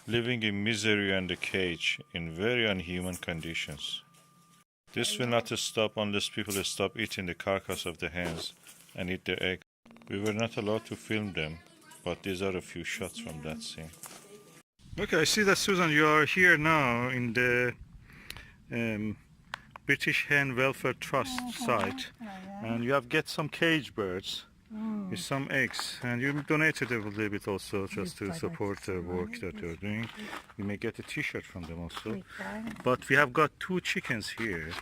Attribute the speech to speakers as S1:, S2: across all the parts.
S1: living in misery and a cage in very unhuman conditions. This will not stop unless people stop eating the carcass of the hens and eat their eggs. We were not allowed to film them, but these are a few shots from that scene. Okay, I see that, Susan, you are here now in the British Hen Welfare Trust site, and you have get some cage birds with some eggs, and you donated a little bit also just to support the work that you're doing. You may get a t-shirt from them also. But we have got 2 chickens here,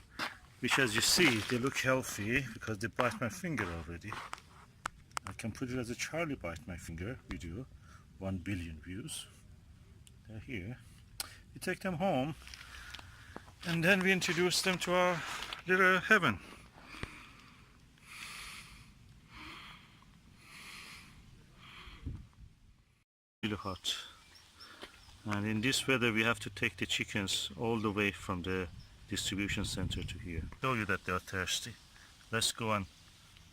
S1: which, as you see, they look healthy because they bite my finger already. I can put it as a Charlie bite my finger video, 1 billion views. They're here. We take them home and then we introduce them to our little heaven. Really hot, and in this weather we have to take the chickens all the way from the distribution center to here. Show you that they are thirsty. Let's go and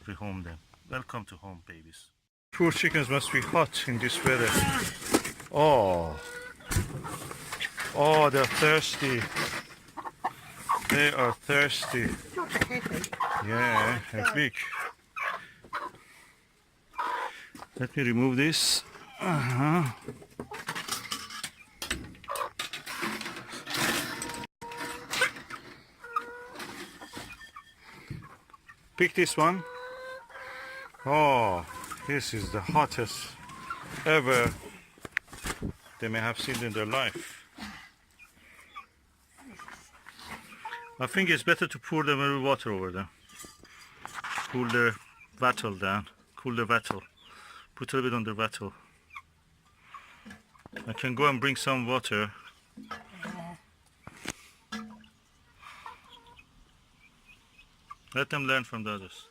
S1: rehome them. Welcome to home, babies. Poor chickens must be hot in this weather. Oh, they're thirsty. They are thirsty. Yeah, they're big. Let me remove this. Pick this one. Oh, this is the hottest ever they may have seen in their life. I think it's better to pour them a little water over them. Cool their wattle down. Cool the wattle. Put a little bit on the wattle. I can go and bring some water. Let them learn from the others.